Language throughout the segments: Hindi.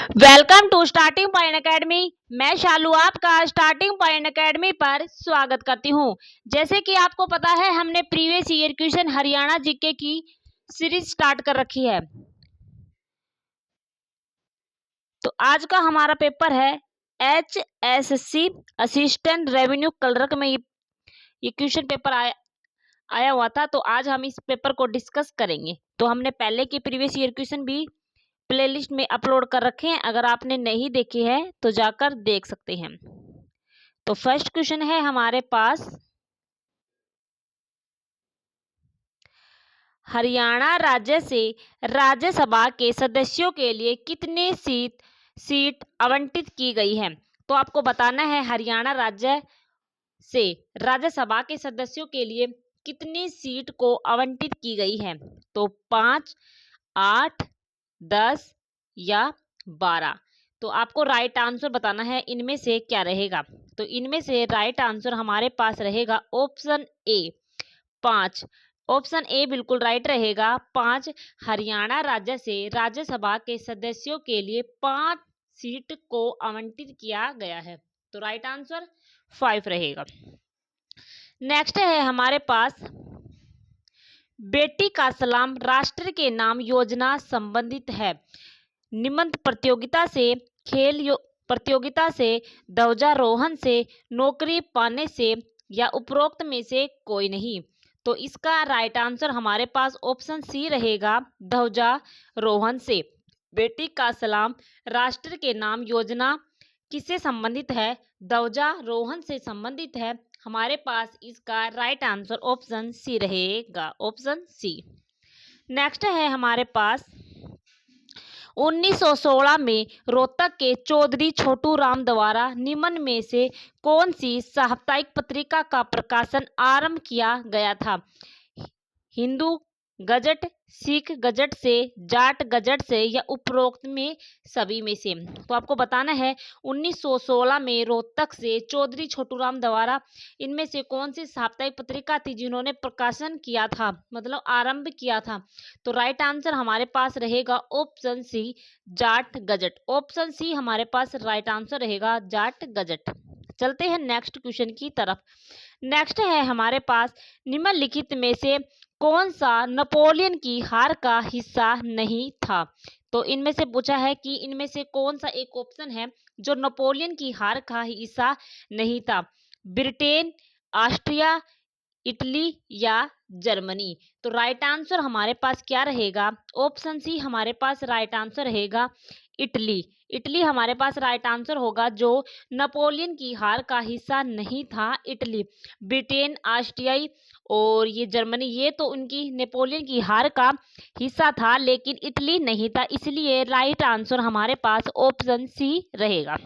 Welcome to starting point academy. मैं शालू आपका स्टार्टिंग पॉइंट एकेडमी पर स्वागत करती हूं। जैसे कि आपको पता है, हमने previous year question Haryana GK की सीरीज स्टार्ट कर रखी है। तो आज का हमारा पेपर है HSC असिस्टेंट रेवेन्यू क्लर्क में ये क्वेश्चन पेपर आया हुआ था। तो आज हम इस पेपर को डिस्कस करेंगे। तो हमने पहले की प्रीवियस ईयर क्वेश्चन भी प्लेलिस्ट में अपलोड कर रखे हैं। अगर आपने नहीं देखे हैं तो जाकर देख सकते हैं। तो फर्स्ट क्वेश्चन है हमारे पास, हरियाणा राज्य से राज्यसभा के सदस्यों के लिए कितनी सीट आवंटित की गई है। तो आपको बताना है हरियाणा राज्य से राज्यसभा के सदस्यों के लिए कितनी सीट को आवंटित की गई है। तो 5, 8, 10 या 12। तो आपको राइट आंसर बताना है इनमें से क्या रहेगा। तो इनमें से राइट आंसर हमारे पास रहेगा ऑप्शन ए 5। ऑप्शन ए बिल्कुल राइट रहेगा। 5 हरियाणा राज्य से राज्यसभा के सदस्यों के लिए 5 सीट को आवंटित किया गया है। तो राइट आंसर 5 रहेगा। नेक्स्ट है हमारे पास, बेटी का सलाम राष्ट्र के नाम योजना संबंधित है। निम्न प्रतियोगिता से प्रतियोगिता से, ध्वजारोहण से, नौकरी पाने से या उपरोक्त में से कोई नहीं। तो इसका राइट आंसर हमारे पास ऑप्शन सी रहेगा, ध्वजारोहण से। बेटी का सलाम राष्ट्र के नाम योजना किससे संबंधित है? ध्वजारोहण से संबंधित है। हमारे पास इसका राइट आंसर ऑप्शन सी रहेगा, ऑप्शन सी। नेक्स्ट है हमारे पास, 1916 में रोहतक के चौधरी छोटू राम द्वारा निम्न में से कौन सी साप्ताहिक पत्रिका का प्रकाशन आरंभ किया गया था? हिंदू गजट, सिख गजट से, जाट गजट से या उपरोक्त में सभी में से। तो आपको बताना है 1916 में रोहतक से चौधरी छोटूराम द्वारा इनमें से कौन सी साप्ताहिक पत्रिका थी जिन्होंने प्रकाशन किया था, मतलब आरंभ किया था। तो राइट आंसर हमारे पास रहेगा ऑप्शन सी, जाट गजट। ऑप्शन सी हमारे पास राइट आंसर रहेगा, जाट गजट। चलते हैं नेक्स्ट क्वेश्चन की तरफ। नेक्स्ट है हमारे पास, निम्नलिखित में से कौन सा नेपोलियन की हार का हिस्सा नहीं था? तो इनमें से पूछा है कि इनमें से कौन सा एक ऑप्शन है जो नेपोलियन की हार का हिस्सा नहीं था? ब्रिटेन, ऑस्ट्रिया, इटली या जर्मनी। तो राइट आंसर हमारे पास क्या रहेगा? ऑप्शन सी हमारे पास राइट आंसर रहेगा, इटली। इटली हमारे पास राइट आंसर होगा, जो नेपोलियन की हार का हिस्सा नहीं था, इटली। ब्रिटेन, ऑस्ट्रियाई और ये जर्मनी, ये तो उनकी नेपोलियन की हार का हिस्सा था, लेकिन इटली नहीं था। इसलिए राइट आंसर हमारे पास ऑप्शन सी रहेगा,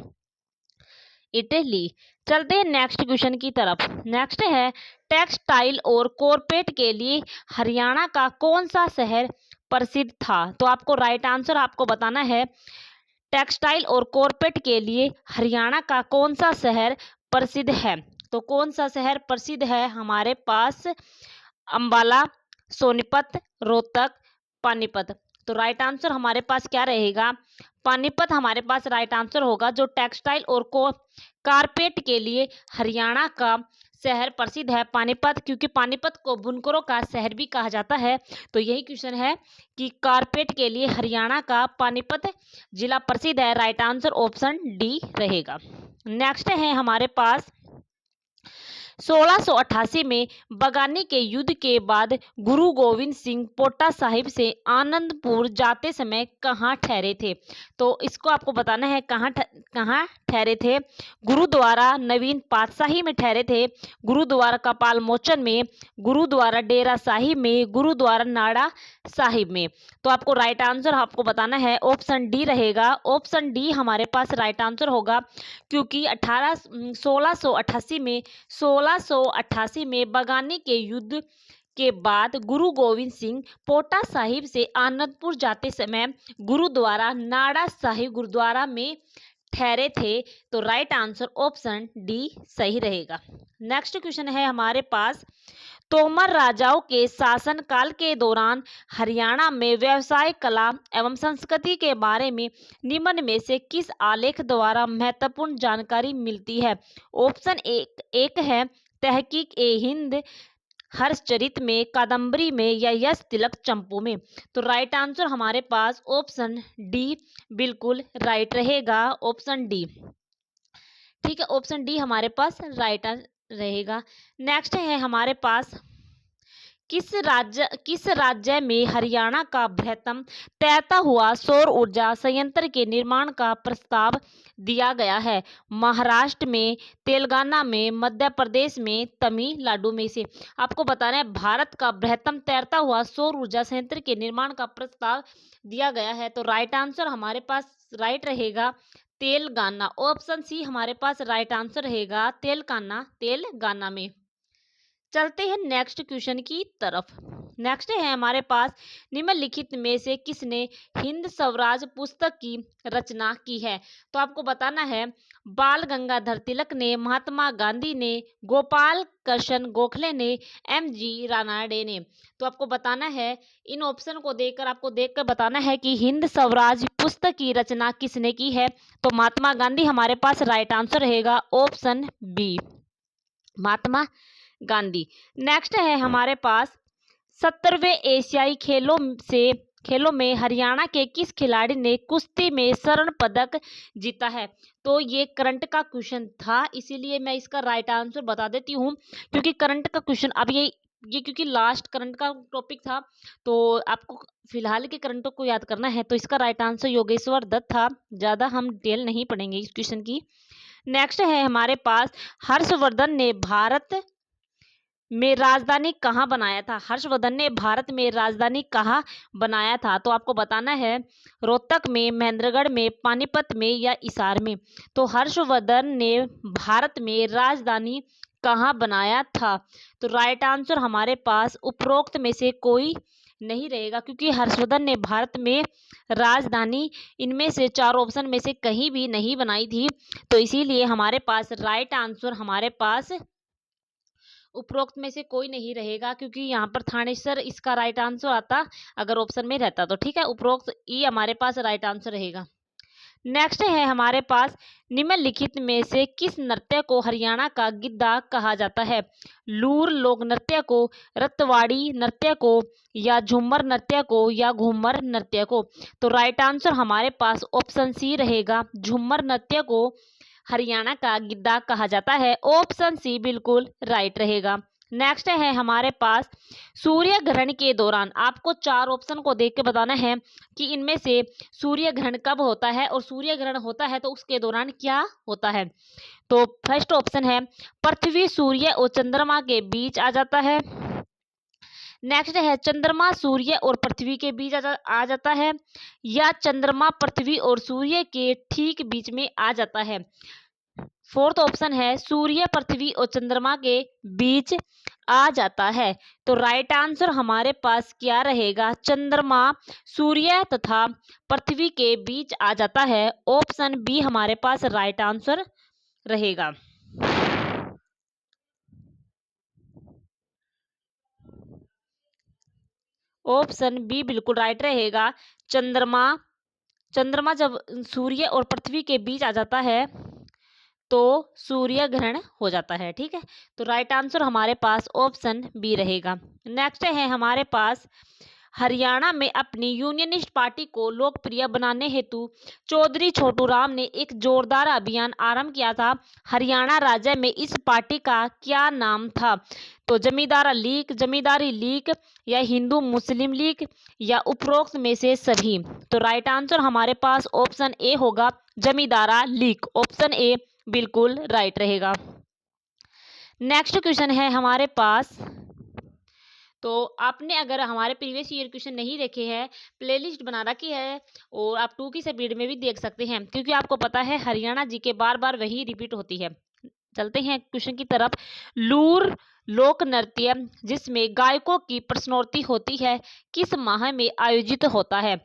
इटली। चलते हैं नेक्स्ट क्वेश्चन की तरफ। नेक्स्ट है, टेक्सटाइल और कॉरपेट के लिए हरियाणा का कौन सा शहर प्रसिद्ध था? तो आपको राइट आंसर आपको बताना है, टेक्सटाइल और कॉरपेट के लिए हरियाणा का कौन सा शहर प्रसिद्ध है। तो कौन सा शहर प्रसिद्ध है? हमारे पास अंबाला, सोनीपत, रोहतक, पानीपत। तो राइट आंसर हमारे पास क्या रहेगा? पानीपत हमारे पास राइट आंसर होगा, जो टेक्सटाइल और कारपेट के लिए हरियाणा का शहर प्रसिद्ध है, पानीपत। क्योंकि पानीपत को बुनकरों का शहर भी कहा जाता है। तो यही क्वेश्चन है कि कारपेट के लिए हरियाणा का पानीपत जिला प्रसिद्ध है। राइट आंसर ऑप्शन डी रहेगा। नेक्स्ट है हमारे पास, 1688 में बगानी के युद्ध के बाद गुरु गोविंद सिंह पोटा साहिब से आनंदपुर जाते समय कहाँ ठहरे थे? तो इसको आपको बताना है, कहाँ ठहरे थे? गुरुद्वारा नवीन पातशाही में ठहरे थे, गुरुद्वारा कपाल मोचन में, गुरुद्वारा डेरा साहिब में, गुरुद्वारा नाड़ा साहिब में। तो आपको राइट आंसर आपको बताना है, ऑप्शन डी रहेगा। ऑप्शन डी हमारे पास राइट आंसर होगा, क्योंकि 1688 में बगानी के युद्ध के बाद गुरु गोविंद सिंह पोटा साहिब से आनंदपुर जाते समय गुरुद्वारा नाड़ा साहिब गुरुद्वारा में ठहरे थे। तो राइट आंसर ऑप्शन डी सही रहेगा। नेक्स्ट क्वेश्चन है हमारे पास, तोमर राजाओं के शासनकाल के दौरान हरियाणा में व्यवसाय, कला एवं संस्कृति के बारे में निम्न में से किस आलेख द्वारा महत्वपूर्ण जानकारी मिलती है? ऑप्शन एक एक है तहकीक ए हिंद हर्षचरित में, कादम्बरी में या यश तिलक चंपू में। तो राइट आंसर हमारे पास ऑप्शन डी बिल्कुल राइट रहेगा, ऑप्शन डी। ठीक है, ऑप्शन डी हमारे पास राइट रहेगा। नेक्स्ट है हमारे पास किस राज्य में हरियाणा का बृहत्तम तैरता हुआ सौर ऊर्जा संयंत्र के निर्माण का प्रस्ताव दिया गया है? महाराष्ट्र में, तेलंगाना में, मध्य प्रदेश में, तमिलनाडु में से आपको बताना है भारत का बृहत्तम तैरता हुआ सौर ऊर्जा संयंत्र के निर्माण का प्रस्ताव दिया गया है। तो राइट आंसर हमारे पास राइट रहेगा तेलंगाना, ऑप्शन सी हमारे पास राइट आंसर रहेगा तेलंगाना में। चलते हैं नेक्स्ट क्वेश्चन की तरफ। नेक्स्ट है हमारे पास निम्नलिखित में से किसने हिंद स्वराज पुस्तक की रचना की है? तो आपको बताना है बाल गंगाधर तिलक ने, महात्मा गांधी ने, गोपाल कृष्ण गोखले ने, एम.जी. रानाडे ने। तो आपको बताना है इन ऑप्शन को देखकर आपको देखकर बताना है कि हिंद स्वराज पुस्तक की रचना किसने की है? तो महात्मा गांधी हमारे पास राइट आंसर रहेगा, option B Mahatma Gandhi. Next है हमारे पास 70वें एशियाई खेलों में हरियाणा के किस खिलाड़ी ने कुश्ती में स्वर्ण पदक जीता है? तो ये करंट का क्वेश्चन था, इसीलिए मैं इसका राइट आंसर बता देती हूँ, क्योंकि करंट का क्वेश्चन अब ये क्योंकि लास्ट करंट का टॉपिक था, तो आपको फिलहाल के करंटों को याद करना है। तो इसका राइट आंसर योगेश्वर दत्त था। ज़्यादा हम डिटेल नहीं पढ़ेंगे इस क्वेश्चन की। नेक्स्ट है हमारे पास हर्षवर्धन ने भारत में राजधानी कहाँ बनाया था? हर्षवर्धन ने भारत में राजधानी कहाँ बनाया था? तो आपको बताना है रोहतक में, महेंद्रगढ़ में, पानीपत में या हिसार में। तो हर्षवर्धन ने भारत में राजधानी कहाँ बनाया था? तो राइट आंसर हमारे पास उपरोक्त में से कोई नहीं रहेगा, क्योंकि हर्षवर्धन ने भारत में राजधानी इनमें से चार ऑप्शन में से कहीं भी नहीं बनाई थी। तो इसीलिए हमारे पास राइट आंसर हमारे पास उपरोक्त में से कोई नहीं रहेगा, क्योंकि यहाँ पर थानेसर इसका राइट आंसर आता अगर ऑप्शन में रहता तो। ठीक है, उपरोक्त ई हमारे पास राइट आंसर रहेगा। नेक्स्ट है हमारे पास निम्नलिखित में से किस नृत्य को हरियाणा का गिद्धा कहा जाता है? लूर लोक नृत्य को, रतवाड़ी नृत्य को, या झूमर नृत्य को, या घूमर नृत्य को। तो राइट आंसर हमारे पास ऑप्शन सी रहेगा, झूमर नृत्य को हरियाणा का गिद्धा कहा जाता है, ऑप्शन सी बिल्कुल राइट रहेगा। नेक्स्ट है हमारे पास सूर्य ग्रहण के दौरान आपको चार ऑप्शन को देख के बताना है कि इनमें से सूर्य ग्रहण कब होता है और सूर्य ग्रहण होता है तो उसके दौरान क्या होता है। तो फर्स्ट ऑप्शन है पृथ्वी सूर्य और चंद्रमा के बीच आ जाता है। नेक्स्ट है चंद्रमा सूर्य और पृथ्वी के बीच आ जाता है, या चंद्रमा पृथ्वी और सूर्य के ठीक बीच में आ जाता है। फोर्थ ऑप्शन है सूर्य पृथ्वी और चंद्रमा के बीच आ जाता है। तो राइट आंसर हमारे पास क्या रहेगा? चंद्रमा सूर्य तथा पृथ्वी के बीच आ जाता है, ऑप्शन बी हमारे पास राइट आंसर रहेगा। ऑप्शन बी बिल्कुल राइट रहेगा। चंद्रमा जब सूर्य और पृथ्वी के बीच आ जाता है तो सूर्य ग्रहण हो जाता है। ठीक है, तो राइट आंसर हमारे पास ऑप्शन बी रहेगा। नेक्स्ट है हमारे पास हरियाणा में अपनी यूनियनिस्ट पार्टी को लोकप्रिय बनाने हेतु चौधरी छोटू राम ने एक जोरदार अभियान आरंभ किया था। हरियाणा राज्य में इस पार्टी का क्या नाम था? तो जमींदारी लीग, या हिंदू मुस्लिम लीग, या उपरोक्त में से सभी। तो राइट आंसर हमारे पास ऑप्शन ए होगा, जमींदारा लीग, ऑप्शन ए बिल्कुल राइट रहेगा। नेक्स्ट क्वेश्चन है हमारे पास, तो आपने अगर हमारे प्रीवियस ईयर क्वेश्चन नहीं देखे हैं, प्लेलिस्ट बना रखी है और आप 2 की स्पीड में भी देख सकते हैं, क्योंकि आपको पता है हरियाणा जी के बार बार वही रिपीट होती है। चलते हैं क्वेश्चन की तरफ। लूर लोक नृत्य जिसमें गायकों की प्रश्नोत्तरी होती है किस माह में आयोजित होता है?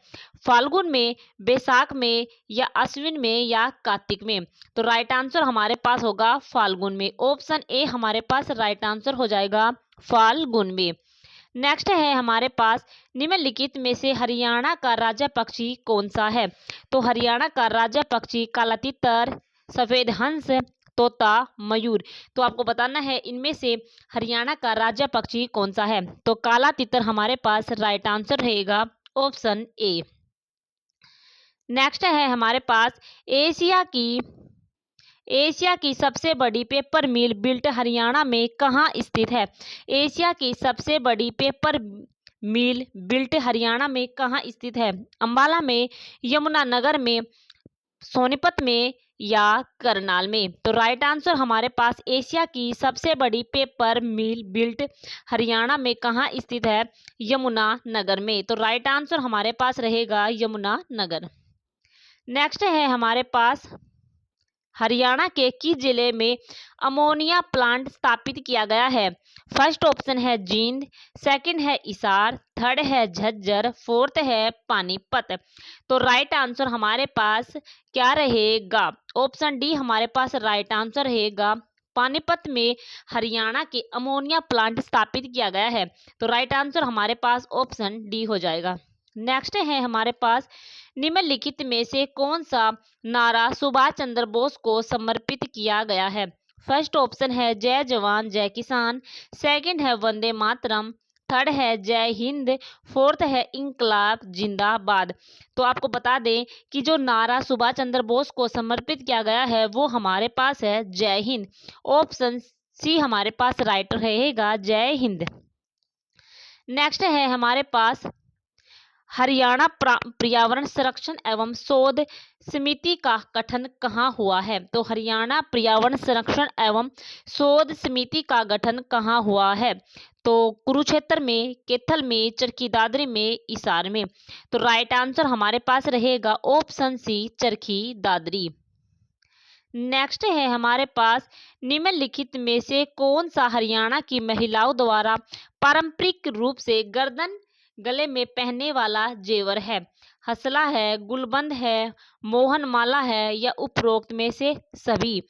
फाल्गुन में, बैसाख में, या अश्विन में, या कार्तिक में। तो राइट आंसर हमारे पास होगा फाल्गुन में, ऑप्शन ए हमारे पास राइट आंसर हो जाएगा फाल्गुन में। नेक्स्ट है हमारे पास, निम्नलिखित में से हरियाणा का राज्य पक्षी कौन सा है? तो हरियाणा का राज्य पक्षी काला तीतर, सफेद हंस, तोता, मयूर। तो आपको बताना है इनमें से हरियाणा का राज्य पक्षी कौन सा है। तो काला तीतर हमारे पास राइट आंसर रहेगा ऑप्शन ए। नेक्स्ट है हमारे पास, एशिया की सबसे बड़ी पेपर मिल बिल्ट हरियाणा में कहाँ स्थित है? एशिया की सबसे बड़ी पेपर मिल बिल्ट हरियाणा में कहाँ स्थित है? अंबाला में, यमुनानगर में, सोनीपत में या करनाल में? तो राइट आंसर हमारे पास, एशिया की सबसे बड़ी पेपर मिल बिल्ट हरियाणा में कहाँ स्थित है? यमुनानगर में। तो राइट आंसर हमारे पास रहेगा यमुनानगर। नेक्स्ट है हमारे पास, हरियाणा के किस जिले में अमोनिया प्लांट स्थापित किया गया है? फर्स्ट ऑप्शन है जींद, सेकंड है हिसार, थर्ड है झज्जर, फोर्थ है पानीपत। तो राइट आंसर हमारे पास क्या रहेगा? ऑप्शन डी हमारे पास राइट आंसर रहेगा। पानीपत में हरियाणा के अमोनिया प्लांट स्थापित किया गया है। तो राइट आंसर हमारे पास ऑप्शन डी हो जाएगा। नेक्स्ट है हमारे पास, निम्नलिखित में से कौन सा नारा सुभाष चंद्र बोस को समर्पित किया गया है? फर्स्ट ऑप्शन है जय जवान जय किसान, सेकंड है वंदे मातरम, थर्ड है जय हिंद, फोर्थ है इंकलाब जिंदाबाद। तो आपको बता दें कि जो नारा सुभाष चंद्र बोस को समर्पित किया गया है वो हमारे पास है जय हिंद। ऑप्शन सी हमारे पास राइट रहेगा, जय हिंद। नेक्स्ट है हमारे पास, हरियाणा पर्यावरण संरक्षण एवं शोध समिति का गठन कहाँ हुआ है? तो हरियाणा पर्यावरण संरक्षण एवं शोध समिति का गठन कहाँ हुआ है? तो कुरुक्षेत्र में, कैथल में, चरखी दादरी में, हिसार में। तो राइट आंसर हमारे पास रहेगा ऑप्शन सी, चरखी दादरी। नेक्स्ट है हमारे पास, निम्नलिखित में से कौन सा हरियाणा की महिलाओं द्वारा पारंपरिक रूप से गर्दन गले में पहनने वाला जेवर है? हसला है, गुलबंद है, मोहनमाला है या उपरोक्त में से सभी?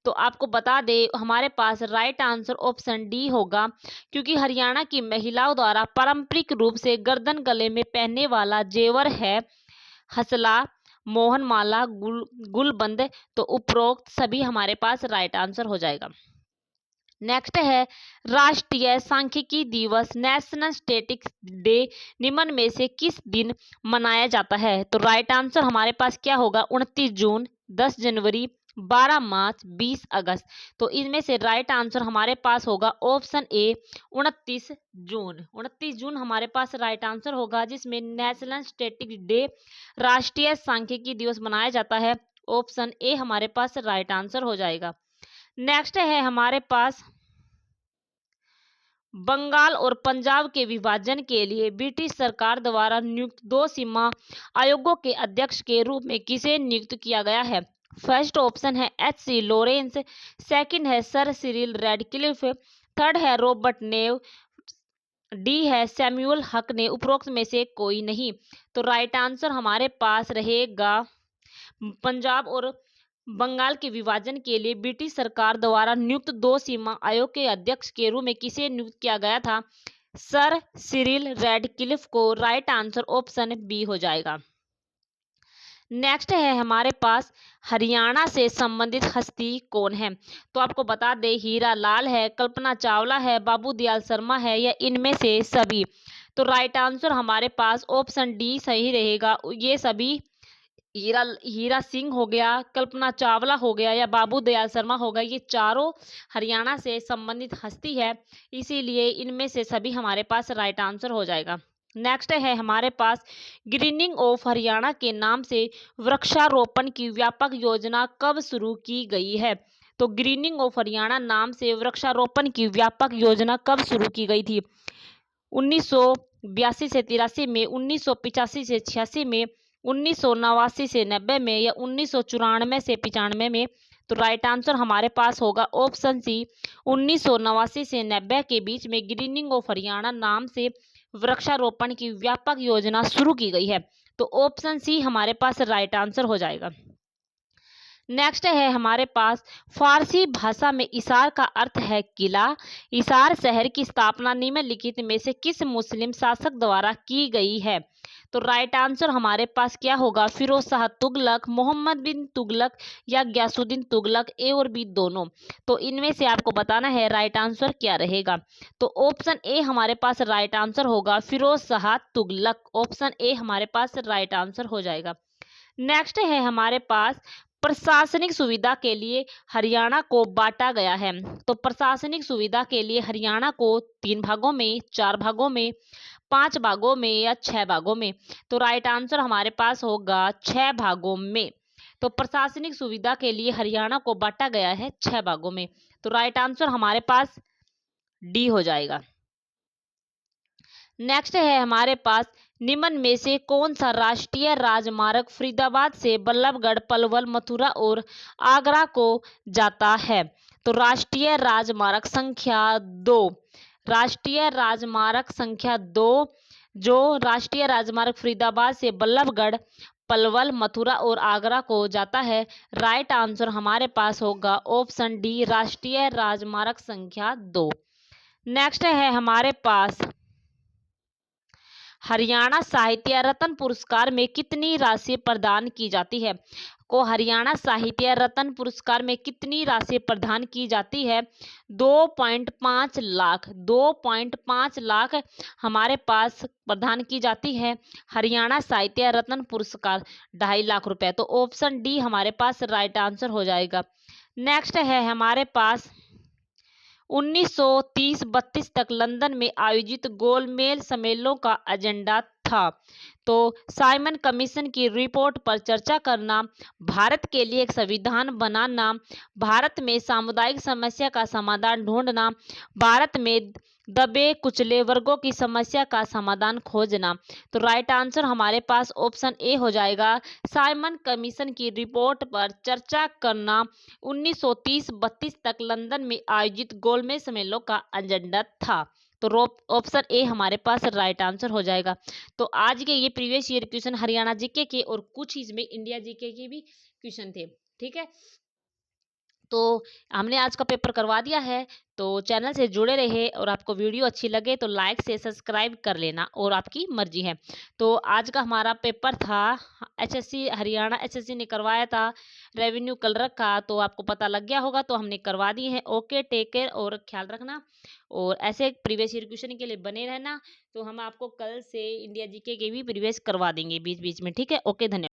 तो आपको बता दें हमारे पास राइट आंसर ऑप्शन डी होगा, क्योंकि हरियाणा की महिलाओं द्वारा पारंपरिक रूप से गर्दन गले में पहनने वाला जेवर है हसला, मोहनमाला, गुलबंद। तो उपरोक्त सभी हमारे पास राइट आंसर हो जाएगा। नेक्स्ट है, राष्ट्रीय सांख्यिकी दिवस नेशनल स्टैटिस्टिक्स डे निम्न में से किस दिन मनाया जाता है? तो राइट आंसर हमारे पास क्या होगा? 29 जून, 10 जनवरी, 12 मार्च, 20 अगस्त। तो इनमें से राइट आंसर हमारे पास होगा ऑप्शन ए, 29 जून। 29 जून हमारे पास राइट आंसर होगा, जिसमें नेशनल स्टैटिस्टिक्स डे राष्ट्रीय सांख्यिकी दिवस मनाया जाता है। ऑप्शन ए हमारे पास राइट आंसर हो जाएगा। नेक्स्ट है हमारे पास, बंगाल और पंजाब के विभाजन के लिए ब्रिटिश सरकार द्वारा नियुक्त 2 सीमा आयोगों के अध्यक्ष के रूप में किसे नियुक्त किया गया है? फर्स्ट ऑप्शन है एच.सी. लॉरेंस, सेकंड है सर सिरिल रैडक्लिफ, थर्ड है रॉबर्ट नेव, डी है सैमुअल हक ने उपरोक्त में से कोई नहीं। तो राइट आंसर हमारे पास रहेगा, पंजाब और बंगाल के विभाजन के लिए ब्रिटिश सरकार द्वारा नियुक्त 2 सीमा आयोग के अध्यक्ष के रूप में किसे नियुक्त किया गया था? सर सिरिल रैडक्लिफ को। राइट आंसर ऑप्शन बी हो जाएगा। नेक्स्ट है हमारे पास, हरियाणा से संबंधित हस्ती कौन है? तो आपको बता दें हीरा लाल है, कल्पना चावला है, बाबू दयाल शर्मा है या इनमें से सभी? तो राइट आंसर हमारे पास ऑप्शन डी सही रहेगा। ये सभी, हीरा सिंह हो गया, कल्पना चावला हो गया या बाबू दयाल शर्मा हो गया, ये चारों हरियाणा से संबंधित हस्ती है, इसीलिए इनमें से सभी हमारे पास राइट आंसर हो जाएगा। नेक्स्ट है हमारे पास, ग्रीनिंग ऑफ हरियाणा के नाम से वृक्षारोपण की व्यापक योजना कब शुरू की गई है? तो ग्रीनिंग ऑफ हरियाणा नाम से वृक्षारोपण की व्यापक योजना कब शुरू की गई थी? 1982 से 83 में, 1985 से 86 में, 1989 से 90 में या 1994 से 95 में? तो राइट आंसर हमारे पास होगा ऑप्शन सी, 1989 से 90 के बीच में ग्रीनिंग ऑफ हरियाणा नाम से वृक्षारोपण की व्यापक योजना शुरू की गई है। तो ऑप्शन सी हमारे पास राइट आंसर हो जाएगा। नेक्स्ट है हमारे पास फारसी भाषा में इसार का अर्थ है किला। इसार शहर की स्थापना निम्नलिखित में से किस मुस्लिम शासक द्वारा की गई है? तो राइट आंसर हमारे पास क्या होगा? फिरोज शाह तुगलक, मोहम्मद बिन तुगलक या गयासुद्दीन तुगलक, ए और बी दोनों। तो इनमें से आपको बताना है राइट आंसर क्या रहेगा। तो ऑप्शन ए हमारे पास राइट आंसर होगा, फिरोज शाह तुगलक। ऑप्शन ए हमारे पास राइट आंसर हो जाएगा। नेक्स्ट है हमारे पास प्रशासनिक सुविधा के लिए हरियाणा को बांटा गया है। तो प्रशासनिक सुविधा के लिए हरियाणा को 3 भागों में, 4 भागों में, 5 भागों में या 6 भागों में। तो राइट आंसर हमारे पास होगा 6 भागों में। तो प्रशासनिक सुविधा के लिए हरियाणा को बांटा गया है 6 भागों में। तो राइट आंसर हमारे पास डी हो जाएगा। नेक्स्ट है हमारे पास निम्न में से कौन सा राष्ट्रीय राजमार्ग फरीदाबाद से बल्लभगढ़, पलवल, मथुरा और आगरा को जाता है? तो राष्ट्रीय राजमार्ग संख्या 2, राष्ट्रीय राजमार्ग संख्या 2 जो राष्ट्रीय राजमार्ग फरीदाबाद से बल्लभगढ़, पलवल, मथुरा और आगरा को जाता है, राइट आंसर हमारे पास होगा ऑप्शन डी, राष्ट्रीय राजमार्ग संख्या 2। नेक्स्ट है हमारे पास हरियाणा साहित्य रत्न पुरस्कार में कितनी राशि प्रदान की जाती है? को हरियाणा साहित्य रत्न पुरस्कार में कितनी राशि प्रदान की जाती है? 2.5 लाख, 2.5 लाख हमारे पास प्रदान की जाती है हरियाणा साहित्य रत्न पुरस्कार, 2.5 लाख रुपए। तो ऑप्शन डी हमारे पास राइट आंसर हो जाएगा। नेक्स्ट है हमारे पास 1930-32 तक लंदन में आयोजित गोलमेज सम्मेलनों का एजेंडा था। तो साइमन कमीशन की रिपोर्ट पर चर्चा करना, भारत के लिए एक संविधान बनाना, भारत में सामुदायिक समस्या का समाधान ढूंढना, भारत में दबे कुचले वर्गों की समस्या का समाधान खोजना। तो राइट आंसर हमारे पास ऑप्शन ए हो जाएगा, साइमन कमीशन की रिपोर्ट पर चर्चा करना 1930-32 तक लंदन में आयोजित गोलमेज सम्मेलनों का एजेंडा था। तो ऑप्शन ए हमारे पास राइट आंसर हो जाएगा। तो आज के ये previous year question Haryana GK के और कुछ इसमें इंडिया जीके के भी क्वेश्चन थे। ठीक है, तो हमने आज का पेपर करवा दिया है। तो चैनल से जुड़े रहे और आपको वीडियो अच्छी लगे तो लाइक से सब्सक्राइब कर लेना और आपकी मर्जी है। तो आज का हमारा पेपर था एचएससी, हरियाणा एचएससी ने करवाया था रेवेन्यू क्लर्क का। तो आपको पता लग गया होगा, तो हमने करवा दी है। ओके, टेक केयर और ख्याल रखना और ऐसे प्रीवियस ईयर क्वेश्चन के लिए बने रहना। तो हम आपको कल से इंडिया जीके के भी प्रीवियस करवा देंगे बीच बीच में। ठीक है, ओके, धन्यवाद।